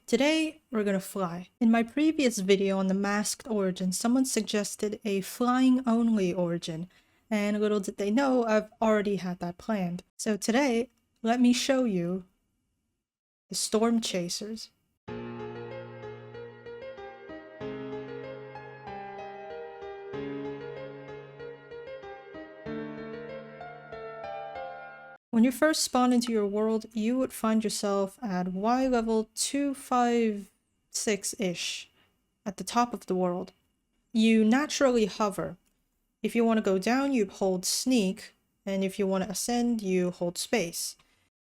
Today, we're gonna fly. In my previous video on the masked origin, someone suggested a flying-only origin, and little did they know, I've already had that planned. So today, let me show you the Storm Chasers. When you first spawn into your world, you would find yourself at Y level 256-ish, at the top of the world. You naturally hover. If you want to go down, you hold sneak, and if you want to ascend, you hold space.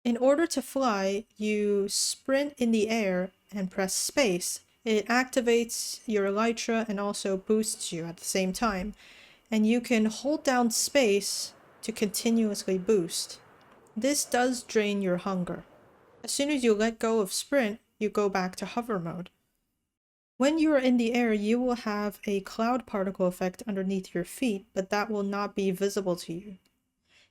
In order to fly, you sprint in the air and press space. It activates your elytra and also boosts you at the same time. And you can hold down space to continuously boost. This does drain your hunger. As soon as you let go of sprint, you go back to hover mode. When you are in the air, you will have a cloud particle effect underneath your feet, but that will not be visible to you.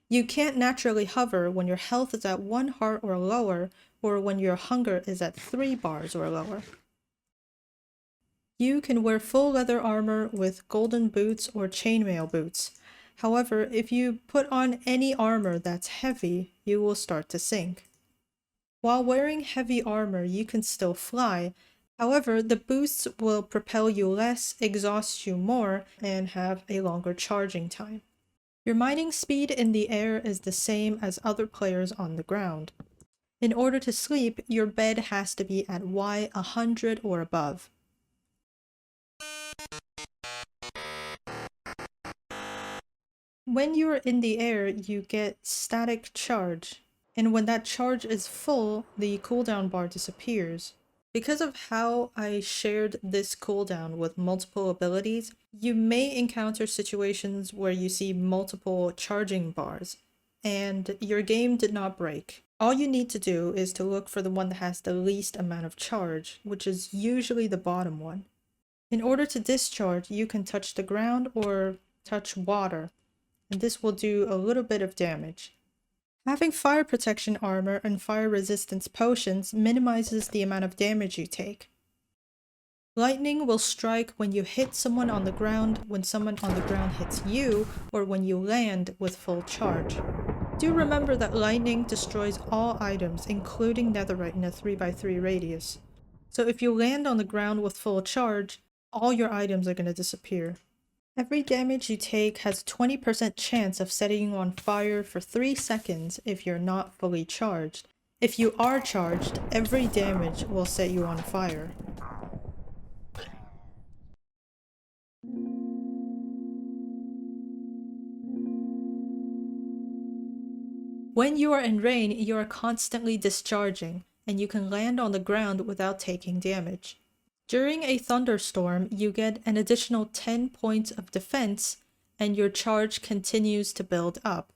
You can't naturally hover when your health is at 1 heart or lower, or when your hunger is at 3 bars or lower. You can wear full leather armor with golden boots or chainmail boots. However, if you put on any armor that's heavy, you will start to sink. While wearing heavy armor, you can still fly. However, the boosts will propel you less, exhaust you more, and have a longer charging time. Your mining speed in the air is the same as other players on the ground. In order to sleep, your bed has to be at Y 100 or above. When you are in the air, you get static charge, and when that charge is full, the cooldown bar disappears. Because of how I shared this cooldown with multiple abilities, you may encounter situations where you see multiple charging bars, and your game did not break. All you need to do is to look for the one that has the least amount of charge, which is usually the bottom one. In order to discharge, you can touch the ground or touch water, and this will do a little bit of damage. Having fire protection armor and fire resistance potions minimizes the amount of damage you take. Lightning will strike when you hit someone on the ground, when someone on the ground hits you, or when you land with full charge. Do remember that lightning destroys all items, including netherite in a 3x3 radius. So if you land on the ground with full charge, all your items are going to disappear. Every damage you take has a 20% chance of setting you on fire for 3 seconds if you're not fully charged. If you are charged, every damage will set you on fire. When you are in rain, you are constantly discharging, and you can land on the ground without taking damage. During a thunderstorm, you get an additional 10 points of defense, and your charge continues to build up.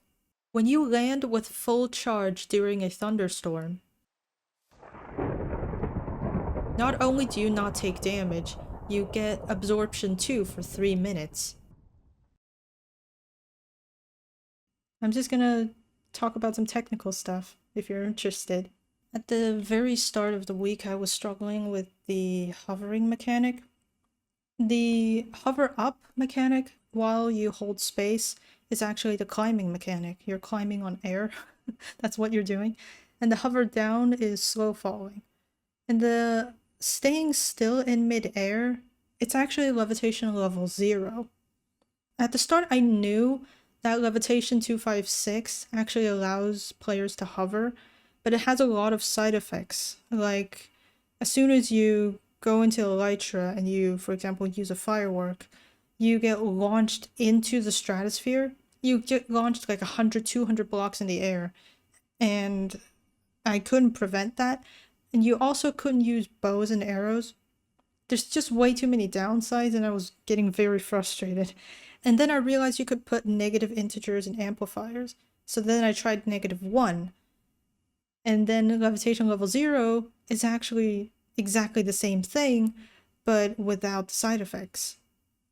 When you land with full charge during a thunderstorm, not only do you not take damage, you get absorption 2 for 3 minutes. I'm just gonna talk about some technical stuff if you're interested. At the very start of the week, I was struggling with the hovering mechanic. The hover up mechanic while you hold space is actually the climbing mechanic. You're climbing on air. That's what you're doing. And the hover down is slow falling. And the staying still in mid-air, it's actually levitation level 0. At the start, I knew that levitation 256 actually allows players to hover, but it has a lot of side effects. Like, as soon as you go into elytra and you, for example, use a firework, you get launched into the stratosphere. You get launched like 100, 200 blocks in the air, and I couldn't prevent that. And you also couldn't use bows and arrows. There's just way too many downsides, and I was getting very frustrated. And then I realized you could put negative integers and amplifiers. So then I tried -1. And then levitation level 0 is actually exactly the same thing, but without the side effects.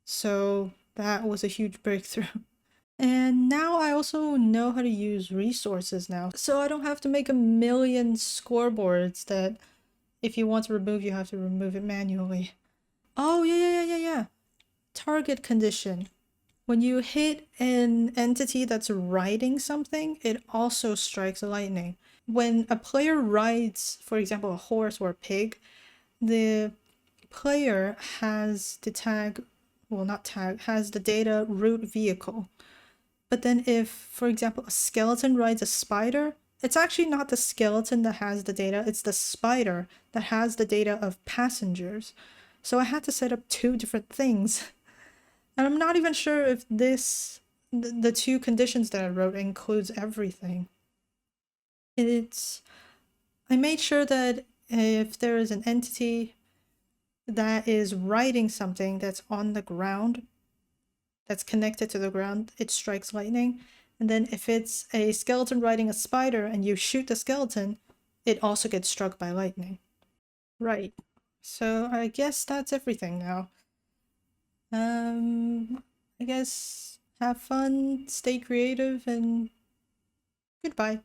So that was a huge breakthrough. And now I also know how to use resources now. So I don't have to make a million scoreboards that if you want to remove, you have to remove it manually. Oh, yeah. Target condition. When you hit an entity that's riding something, it also strikes lightning. When a player rides, for example, a horse or a pig, the player has the tag, well, not tag, has the data root vehicle. But then if, for example, a skeleton rides a spider, it's actually not the skeleton that has the data, it's the spider that has the data of passengers. So I had to set up two different things. And I'm not even sure if the two conditions that I wrote includes everything. I made sure that if there is an entity that is riding something that's on the ground, that's connected to the ground, it strikes lightning. And then if it's a skeleton riding a spider and you shoot the skeleton, it also gets struck by lightning. Right. So I guess that's everything now. I guess have fun, stay creative, and goodbye.